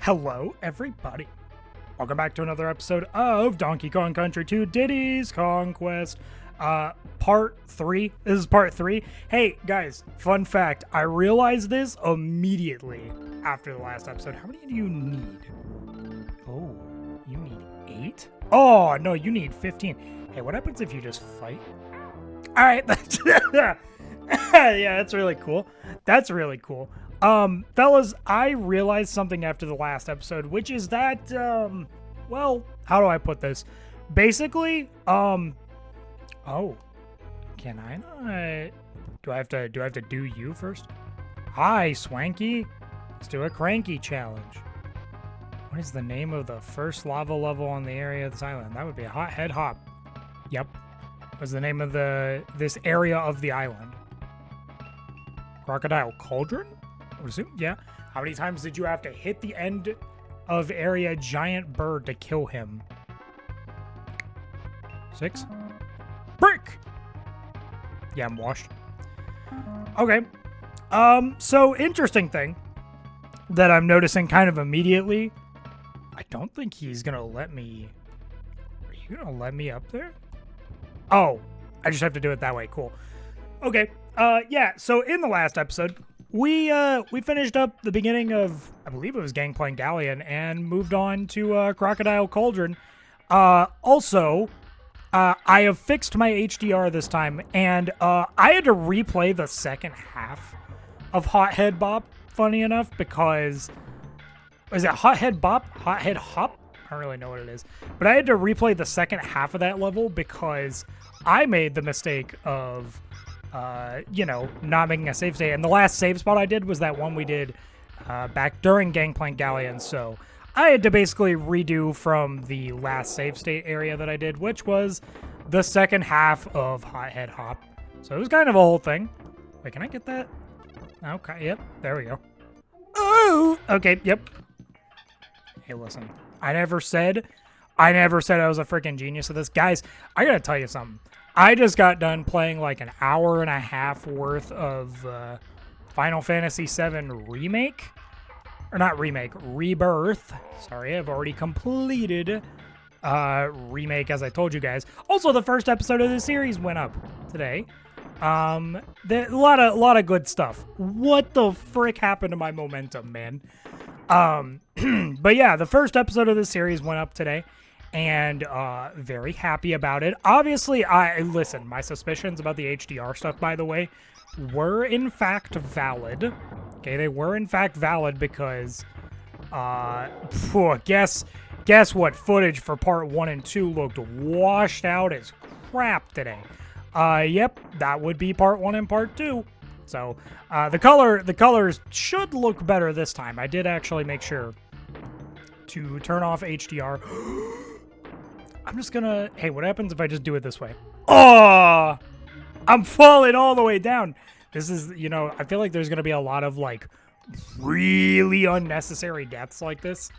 Hello, everybody. Welcome back to another episode of Donkey Kong Country 2 Diddy's Conquest. Part 3. This is part 3. Hey, guys, fun fact. I realized this immediately after the last episode. How many do you need? Oh, you need 8? Oh, no, you need 15. Hey, what happens if you just fight? All right. Yeah, that's really cool. That's really cool. Fellas, I realized something after the last episode, which is that, well, how do I put this? Basically, oh, can I not? Do I have to do you first? Hi, Swanky. Let's do a cranky challenge. What is the name of the first lava level on the area of this island? That would be a Hothead Hop. Yep. Was the name of this area of the island. Crocodile Cauldron? Yeah. How many times did you have to hit the end of area giant bird to kill him? 6? Brick! Yeah, I'm washed. Okay. So interesting thing that I'm noticing kind of immediately. I don't think he's gonna let me. Are you gonna let me up there? Oh, I just have to do it that way. Cool. Okay. Yeah. So in the last episode, we finished up the beginning of, I believe it was Gangplank Galleon, and moved on to Crocodile Cauldron. Also, I have fixed my HDR this time, and I had to replay the second half of Hothead Bop, funny enough, because... Is it Hothead Bop? Hothead Hop? I don't really know what it is. But I had to replay the second half of that level because I made the mistake of... not making a save state. And the last save spot I did was that one we did back during Gangplank Galleon. So I had to basically redo from the last save state area that I did, which was the second half of Hothead Hop. So it was kind of a whole thing. Wait, can I get that? Okay, yep, there we go. Oh, okay, yep. Hey, listen, I never said I was a freaking genius at this. Guys, I gotta tell you something. I just got done playing like an hour and a half worth of Final Fantasy VII Remake. Or not Remake, Rebirth. Sorry, I've already completed Remake, as I told you guys. Also, the first episode of the series went up today. A lot of good stuff. What the frick happened to my momentum, man? But yeah, the first episode of the series went up today. And very happy about it. Obviously, listen, my suspicions about the HDR stuff, by the way, were in fact valid. Okay, they were in fact valid because, guess what footage for part 1 and 2 looked washed out as crap today. Yep, that would be part 1 and part 2. So, the colors should look better this time. I did actually make sure to turn off HDR. I'm just gonna... Hey, what happens if I just do it this way? Oh! I'm falling all the way down. This is, I feel like there's gonna be a lot of, like, really unnecessary deaths like this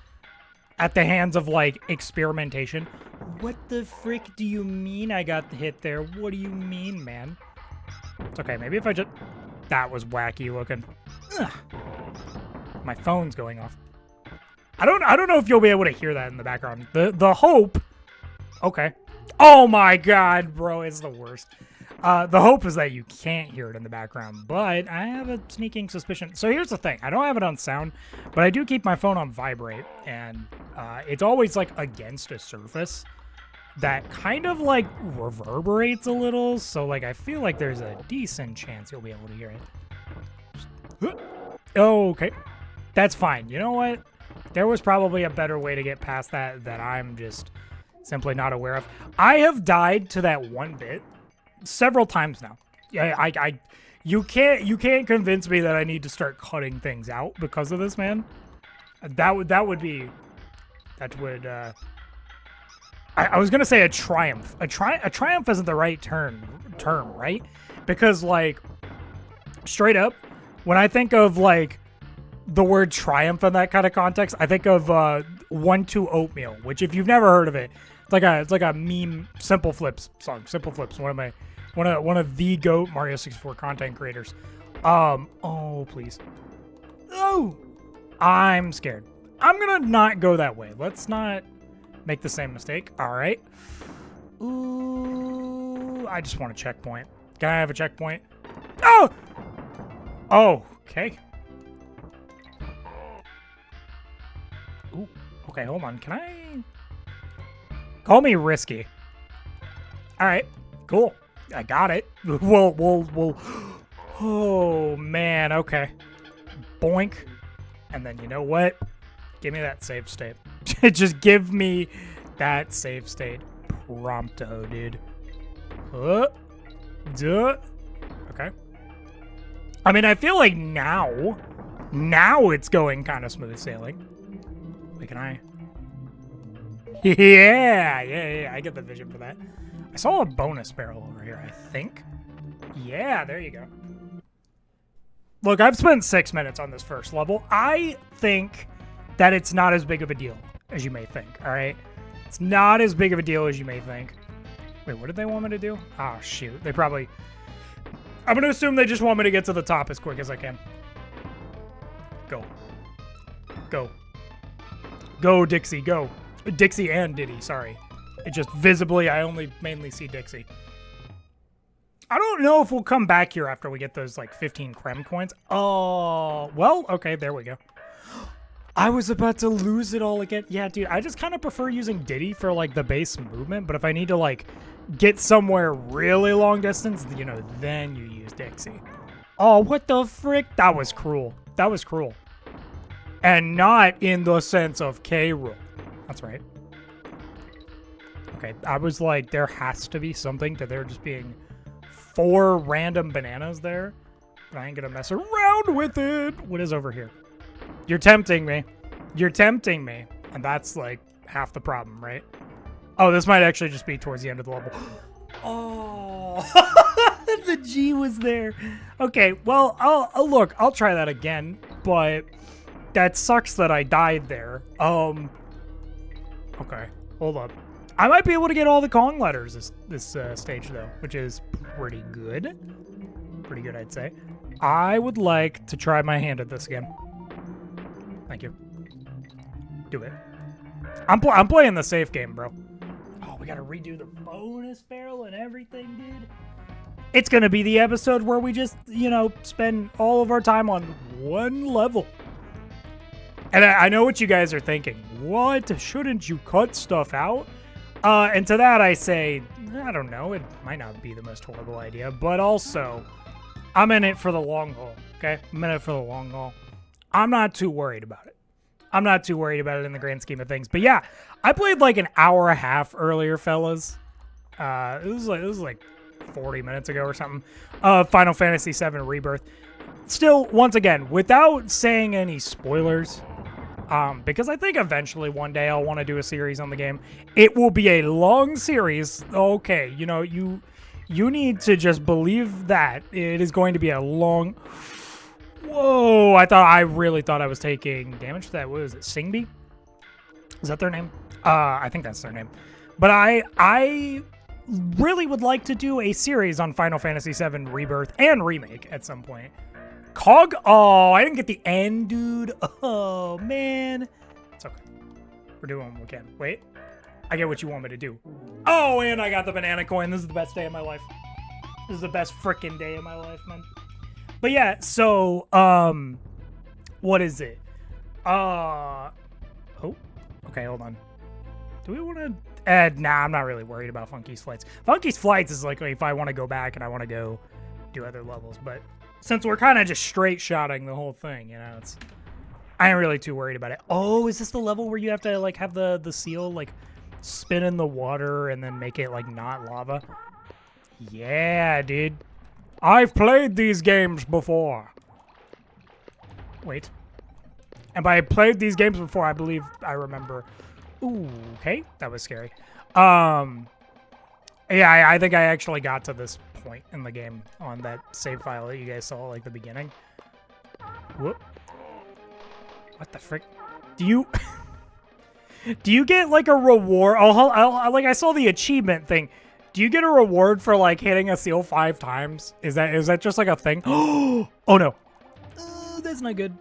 at the hands of, like, experimentation. What the frick do you mean I got hit there? What do you mean, man? It's okay, maybe if I just... That was wacky looking. Ugh. My phone's going off. I don't know if you'll be able to hear that in the background. The hope... Okay. Oh my god, bro, it's the worst. The hope is that you can't hear it in the background, but I have a sneaking suspicion. So here's the thing. I don't have it on sound, but I do keep my phone on vibrate, and it's always, like, against a surface that kind of, like, reverberates a little, so, like, I feel like there's a decent chance you'll be able to hear it. Okay. That's fine. You know what? There was probably a better way to get past that I'm just... simply not aware of. I have died to that one bit several times now. Yeah, you can't convince me that I need to start cutting things out because of this, man. I was gonna say a triumph. A triumph isn't the right term, right? Because, like, straight up, when I think of, like, the word triumph in that kind of context, I think of 1-2 Oatmeal, which, if you've never heard of it, it's like a meme Simple Flips song. Simple Flips, one of the GOAT Mario 64 content creators. Oh please. Oh, I'm scared. I'm gonna not go that way. Let's not make the same mistake. All right. Ooh, I just want a checkpoint. Can I have a checkpoint? Oh! Oh, okay. Ooh, okay, hold on. Can I... Call me risky. All right, cool. I got it. We'll... Oh, man, okay. Boink. And then you know what? Give me that save state. Just give me that save state. Prompto, dude. Duh. Okay. I mean, I feel like now it's going kind of smooth sailing. Wait, can I? Yeah, I get the vision for that. I saw a bonus barrel over here, I think. Yeah, there you go. Look, I've spent 6 minutes on this first level. I think that it's not as big of a deal as you may think, all right? It's not as big of a deal as you may think. Wait, what did they want me to do? Oh, shoot. They probably... I'm going to assume they just want me to get to the top as quick as I can. Go. Go. Go, Dixie, go. Dixie and Diddy, sorry. It just visibly, I only mainly see Dixie. I don't know if we'll come back here after we get those, like, 15 creme coins. Oh, well, okay, there we go. I was about to lose it all again. Yeah, dude, I just kind of prefer using Diddy for, like, the base movement, but if I need to, like, get somewhere really long distance, you know, then you use Dixie. Oh, what the frick? That was cruel. That was cruel. And not in the sense of K-Rool. That's right. Okay, I was like, there has to be something to there just being 4 random bananas there. But I ain't gonna mess around with it. What is over here? You're tempting me. You're tempting me. And that's like half the problem, right? Oh, this might actually just be towards the end of the level. Oh, the G was there. Okay, well, I'll try that again, but that sucks that I died there. Okay, hold up. I might be able to get all the Kong letters this stage though, which is pretty good. Pretty good, I'd say. I would like to try my hand at this again. Thank you. Do it. I'm playing the safe game, bro. Oh, we gotta redo the bonus barrel and everything, dude. It's gonna be the episode where we just, you know, spend all of our time on one level. And I know what you guys are thinking. What? Shouldn't you cut stuff out? And to that I say, I don't know. It might not be the most horrible idea, but also, I'm in it for the long haul, okay? I'm in it for the long haul. I'm not too worried about it. I'm not too worried about it in the grand scheme of things. But yeah, I played like an hour and a half earlier, fellas. It was like 40 minutes ago or something. Final Fantasy VII Rebirth. Still, once again, without saying any spoilers, because I think eventually one day I'll want to do a series on the game. It will be a long series. Okay, you know, you need to just believe that it is going to be a long... Whoa, I really thought I was taking damage to that. What is it, Singby? Is that their name? I think that's their name. But I really would like to do a series on Final Fantasy VII Rebirth and Remake at some point. Cog? Oh, I didn't get the end, dude. Oh, man. It's okay. We're doing what we can. Wait. I get what you want me to do. Oh, and I got the banana coin. This is the best day of my life. This is the best freaking day of my life, man. But yeah, so, what is it? Oh, okay, hold on. Do we want to, nah, I'm not really worried about Funky's Flights. Funky's Flights is like if I want to go back and I want to go do other levels, but since we're kind of just straight shotting the whole thing, you know, I ain't really too worried about it. Oh, is this the level where you have to, like, have the seal, like, spin in the water and then make it, like, not lava? Yeah, dude. I've played these games before. Wait. And by played these games before, I believe I remember. Ooh, okay. That was scary. Yeah, I think I actually got to this point in the game on that save file that you guys saw, like, the beginning. Whoop. What the frick? Do you... do you get, like, a reward? Like, I saw the achievement thing. Do you get a reward for, like, hitting a seal 5 times? Is that just, like, a thing? Oh, no. That's not good.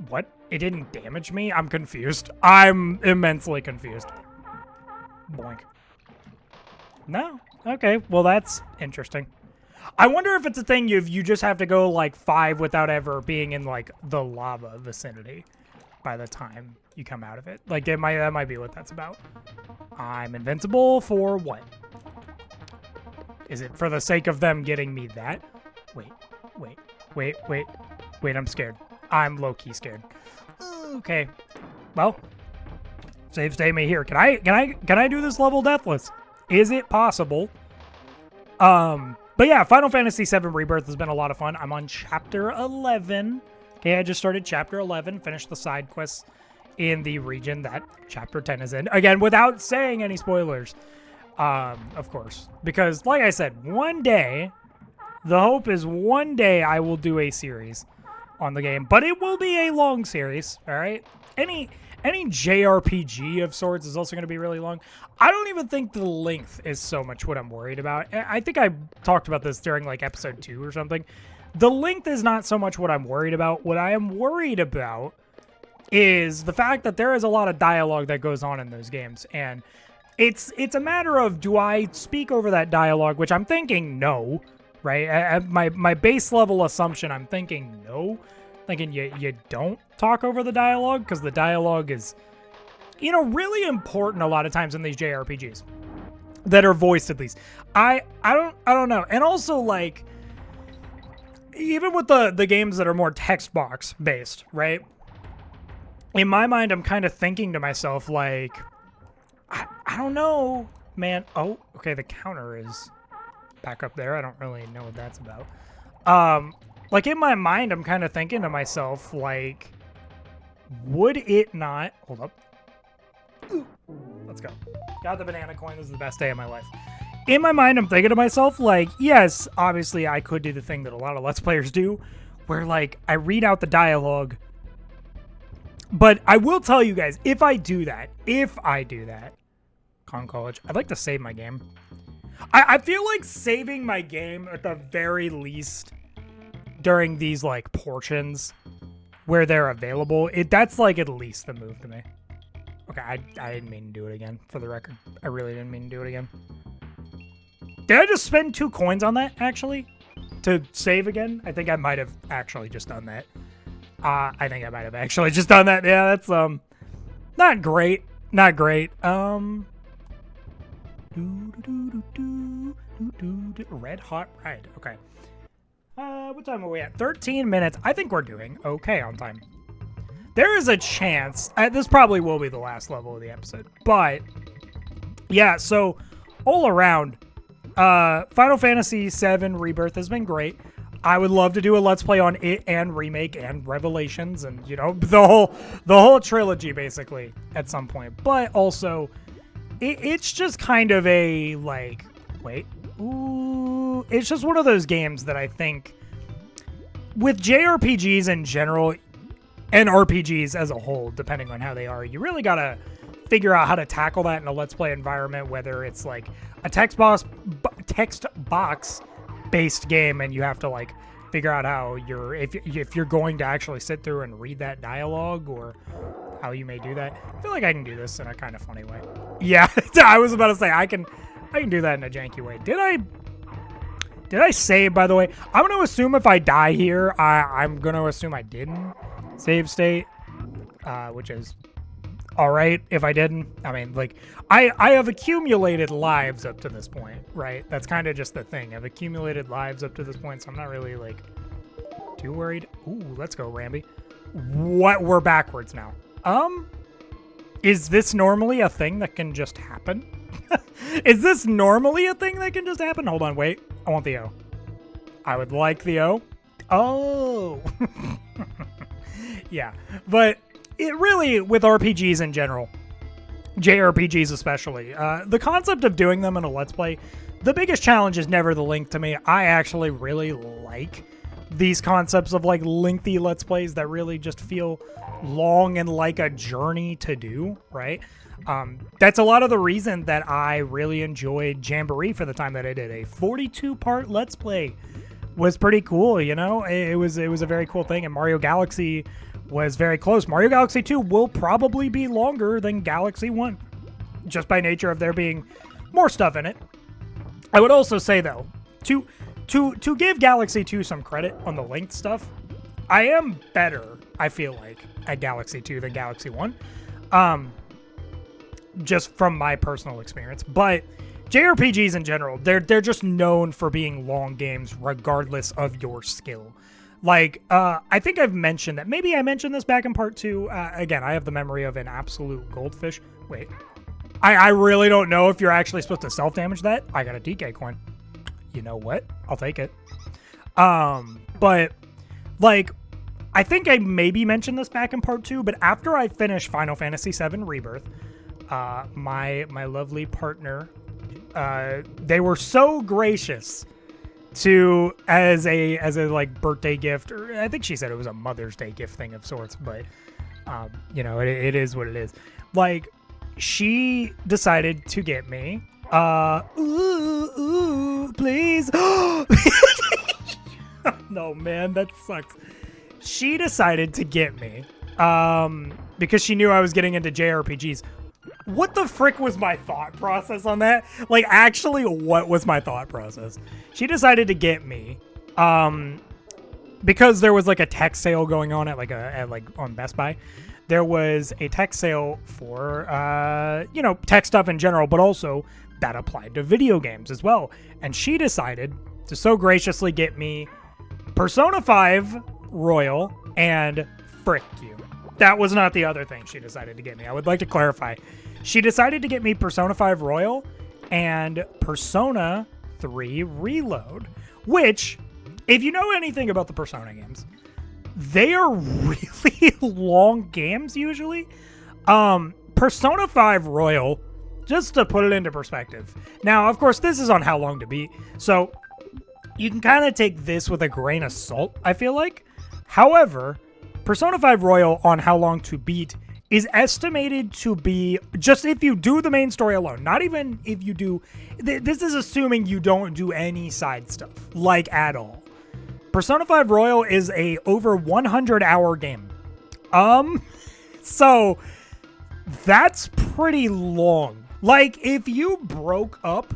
What It didn't damage me? I'm confused. I'm immensely confused. Boink. No? Okay, well that's interesting. I wonder if it's a thing you just have to go like 5 without ever being in like the lava vicinity by the time you come out of it. Like that might be what that's about. I'm invincible for what? Is it for the sake of them getting me that? Wait, I'm scared. I'm low-key scared. Okay. Well, save stay me here. Can I do this level deathless? Is it possible? But yeah, Final Fantasy VII Rebirth has been a lot of fun. I'm on chapter 11. Okay, I just started chapter 11, finished the side quests in the region that chapter 10 is in. Again, without saying any spoilers, of course. Because, like I said, one day, the hope is one day I will do a series on the game. But it will be a long series, all right? Any JRPG of sorts is also going to be really long. I don't even think the length is so much what I'm worried about. I think I talked about this during like episode 2 or something. The length is not so much what I'm worried about. What I am worried about is the fact that there is a lot of dialogue that goes on in those games. And it's a matter of, do I speak over that dialogue, which I'm thinking no, right? At my base level assumption, I'm thinking no. Thinking you don't talk over the dialogue, because the dialogue is, you know, really important a lot of times in these JRPGs that are voiced, at least. I don't know. And also, like, even with the games that are more text box based, right? In my mind, I'm kind of thinking to myself, like, I don't know, man. Oh, okay, the counter is back up there. I don't really know what that's about. Like, in my mind, I'm kind of thinking to myself, like, would it not... Hold up. Ooh, let's go. Got the banana coin. This is the best day of my life. In my mind, I'm thinking to myself, like, yes, obviously, I could do the thing that a lot of Let's Players do, where, like, I read out the dialogue. But I will tell you guys, if I do that, Con College, I'd like to save my game. I feel like saving my game at the very least... during these like portions where they're available, that's like at least the move to me. Okay, I didn't mean to do it again, for the record. I really didn't mean to do it again. Did I just spend 2 coins on that, actually? To save again? I think I might have actually just done that. Yeah, that's not great. Not great. Red Hot Ride. Okay. What time are we at? 13 minutes. I think we're doing okay on time. There is a chance, this probably will be the last level of the episode, but yeah, so all around, Final Fantasy VII Rebirth has been great. I would love to do a Let's Play on it and Remake and Revelations and, you know, the whole trilogy basically at some point, but also it's just kind of a, like, wait, ooh, it's just one of those games that I think with JRPGs in general and RPGs as a whole, depending on how they are, you really gotta figure out how to tackle that in a Let's Play environment, whether it's like a text box based game and you have to like figure out how if you're going to actually sit through and read that dialogue or how you may do that. I feel like I can do this in a kind of funny way. Yeah, I was about to say I can do that in a janky way. Did I save, by the way? I'm going to assume if I die here, I'm going to assume I didn't save state, which is all right if I didn't. I mean, like, I have accumulated lives up to this point, right? That's kind of just the thing. I've accumulated lives up to this point, so I'm not really, like, too worried. Ooh, let's go, Ramby. What? We're backwards now. Is this normally a thing that can just happen? Is this normally a thing that can just happen? Hold on, wait. I want the O. I would like the O. Oh. Yeah, but it really, with RPGs in general, JRPGs especially, the concept of doing them in a Let's Play, the biggest challenge is never the length to me. I actually really like these concepts of like lengthy Let's Plays that really just feel long and like a journey to do, right? That's a lot of the reason that I really enjoyed Jamboree for the time that I did. A 42-part Let's Play was pretty cool, you know? It was a very cool thing, and Mario Galaxy was very close. Mario Galaxy 2 will probably be longer than Galaxy 1, just by nature of there being more stuff in it. I would also say, though, to give Galaxy 2 some credit on the linked stuff, I am better, I feel like, at Galaxy 2 than Galaxy 1. Just from my personal experience. But JRPGs in general, they're just known for being long games regardless of your skill. Like, I think I've mentioned that. Maybe I mentioned this back in part 2. Again, I have the memory of an absolute goldfish. Wait. I really don't know if you're actually supposed to self-damage that. I got a DK coin. You know what? I'll take it. But, like, I think I maybe mentioned this back in part 2, but after I finished Final Fantasy VII Rebirth, my lovely partner, they were so gracious to, as a like birthday gift, or I think she said it was a Mother's Day gift thing of sorts, but you know, it is what it is. Like, she decided to get me please. No, man, that sucks. She decided to get me because she knew I was getting into JRPGs. What the frick was my thought process on that? Like, actually, what was my thought process? She decided to get me because there was like a tech sale going on at on Best Buy. There was a tech sale for you know, tech stuff in general, but also that applied to video games as well. And she decided to so graciously get me Persona 5 Royal and frick you. That was not the other thing she decided to get me. I would like to clarify. She decided to get me Persona 5 Royal and Persona 3 Reload, which, if you know anything about the Persona games, they are really long games usually. Persona 5 Royal, just to put it into perspective. Now, of course, this is on how long to beat, so you can kind of take this with a grain of salt, I feel like. However, Persona 5 Royal on how long to beat is estimated to be, just if you do the main story alone, not even if you do, this is assuming you don't do any side stuff, like at all. Persona 5 Royal is a over 100-hour game. So that's pretty long. Like, if you broke up,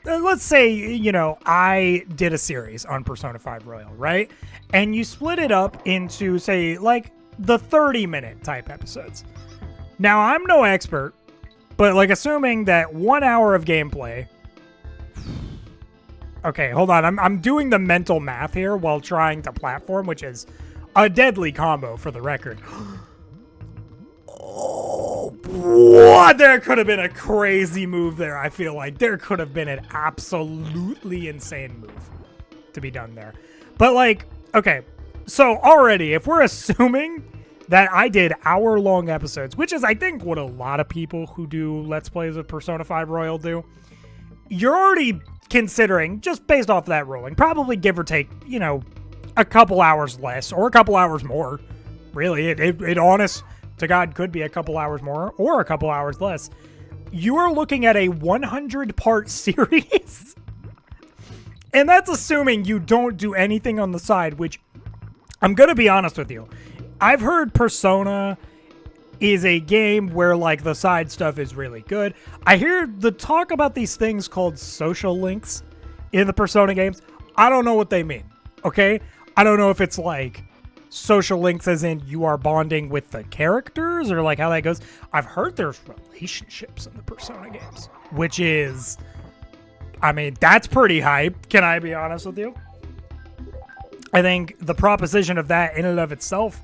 let's say, you know, I did a series on Persona 5 Royal, right? And you split it up into, say, like, the 30-minute type episodes. Now, I'm no expert, but, like, assuming that 1 hour of gameplay... Okay, hold on. I'm doing the mental math here while trying to platform, which is a deadly combo for the record. Oh, what? There could have been a crazy move there, I feel like. There could have been an absolutely insane move to be done there. But, like, okay, so already, if we're assuming that I did hour-long episodes, which is, I think, what a lot of people who do Let's Plays of Persona 5 Royal do, you're already considering, just based off of that rolling, probably give or take, you know, a couple hours less or a couple hours more. Really, it honest to God could be a couple hours more or a couple hours less. You are looking at a 100-part series. And that's assuming you don't do anything on the side, which I'm going to be honest with you. I've heard Persona is a game where, like, the side stuff is really good. I hear the talk about these things called social links in the Persona games. I don't know what they mean, okay? I don't know if it's, like, social links as in you are bonding with the characters or, like, how that goes. I've heard there's relationships in the Persona games, which is... I mean, that's pretty hype. Can I be honest with you? I think the proposition of that in and of itself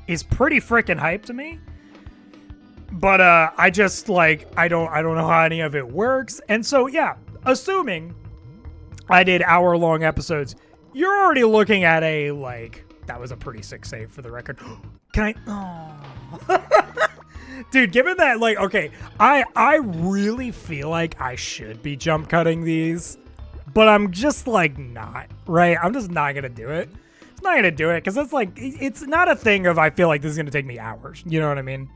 is pretty freaking hype to me. But I just, like, I don't know how any of it works. And so, yeah, assuming I did hour-long episodes, you're already looking at a, like, that was a pretty sick save for the record. Can I? Oh. Dude, given that, like, okay, I really feel like I should be jump cutting these, but I'm just, like, not, right? I'm just not going to do it. I'm not going to do it because it's, like, it's not a thing of I feel like this is going to take me hours. You know what I mean?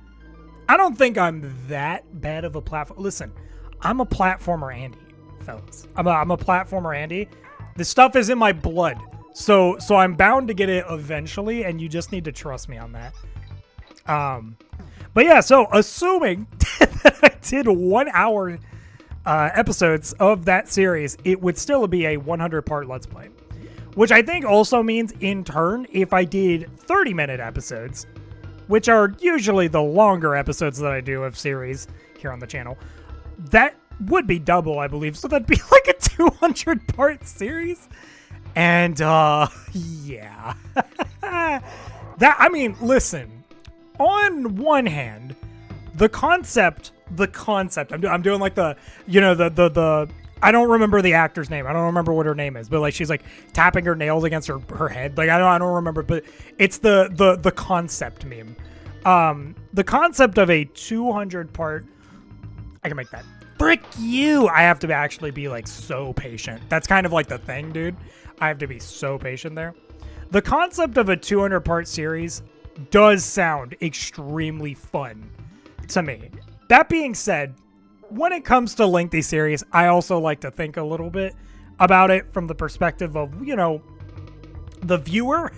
I don't think I'm that bad of a platform. Listen, I'm a platformer Andy, fellas. I'm a platformer Andy. This stuff is in my blood. So I'm bound to get it eventually, and you just need to trust me on that. But yeah, so assuming that I did 1 hour episodes of that series, it would still be a 100-part Let's Play. Which I think also means, in turn, if I did 30-minute episodes, which are usually the longer episodes that I do of series here on the channel, that would be double, I believe. So that'd be like a 200-part series. And, yeah. I mean, listen. On one hand, the concept, I'm doing like the, you know, the I don't remember the actor's name. I don't remember what her name is, but like she's like tapping her nails against her head. Like I don't remember, but it's the concept meme. The concept of a 200-part, I can make that. Frick you! I have to actually be like so patient. That's kind of like the thing, dude. I have to be so patient there. The concept of a 200-part series does sound extremely fun to me. That being said, when it comes to lengthy series, I also like to think a little bit about it from the perspective of, you know, the viewer.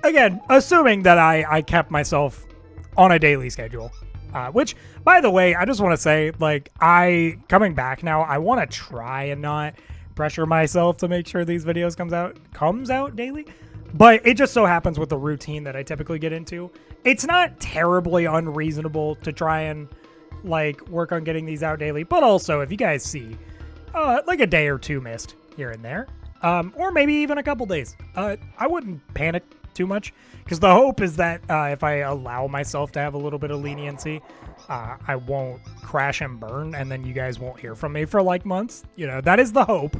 Again, assuming that I kept myself on a daily schedule. Which, by the way, I just want to say, like, coming back now, I want to try and not pressure myself to make sure these videos comes out daily. But it just so happens with the routine that I typically get into, it's not terribly unreasonable to try and like work on getting these out daily. But also, if you guys see like a day or two missed here and there, or maybe even a couple days, I wouldn't panic too much, because the hope is that if I allow myself to have a little bit of leniency, I won't crash and burn, and then you guys won't hear from me for like months. You know, that is the hope.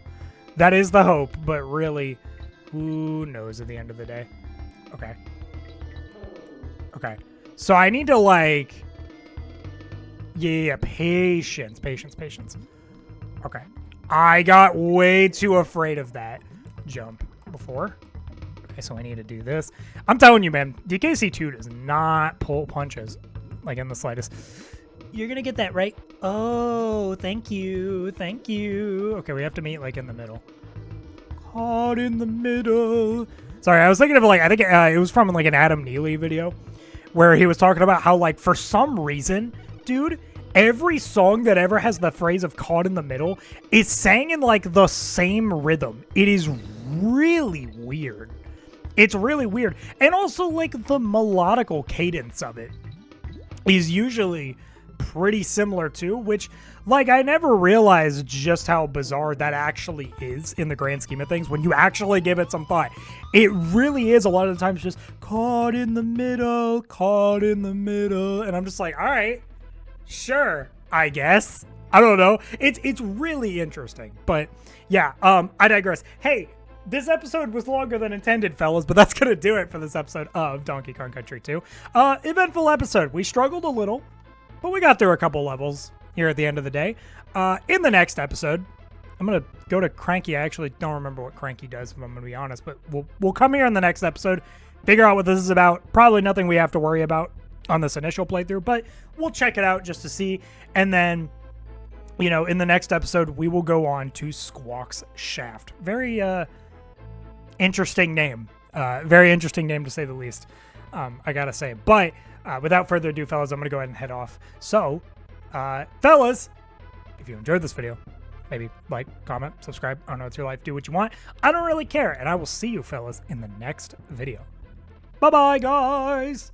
That is the hope. But really, who knows at the end of the day? Okay. Okay. So I need to like... Yeah, patience. Okay. I got way too afraid of that jump before. Okay, so I need to do this. I'm telling you, man, DKC2 does not pull punches, like in the slightest. You're gonna get that right. Oh, thank you. Thank you. Okay, we have to meet like in the middle. Caught in the middle. Sorry, I was thinking of like, I think it was from like an Adam Neely video where he was talking about how like for some reason, dude, every song that ever has the phrase of caught in the middle is sang in like the same rhythm. It is really weird. It's really weird. And also like the melodical cadence of it is usually pretty similar too, which like I never realized just how bizarre that actually is in the grand scheme of things when you actually give it some thought. It really is a lot of the times just caught in the middle, and I'm just like, all right, sure, I guess. I don't know. It's really interesting. But yeah, I digress. Hey, this episode was longer than intended, fellas, but that's going to do it for this episode of Donkey Kong Country 2. Eventful episode. We struggled a little, but we got through a couple levels here at the end of the day. In the next episode, I'm going to go to Cranky. I actually don't remember what Cranky does, if I'm going to be honest, but we'll come here in the next episode, figure out what this is about. Probably nothing we have to worry about on this initial playthrough, but we'll check it out just to see. And then, you know, in the next episode, we will go on to Squawk's Shaft. Very, interesting name. Very interesting name, to say the least, I gotta say. But without further ado, fellas, I'm gonna go ahead and head off. So, fellas, if you enjoyed this video, maybe like, comment, subscribe. I don't know, it's your life. Do what you want. I don't really care. And I will see you, fellas, in the next video. Bye-bye, guys.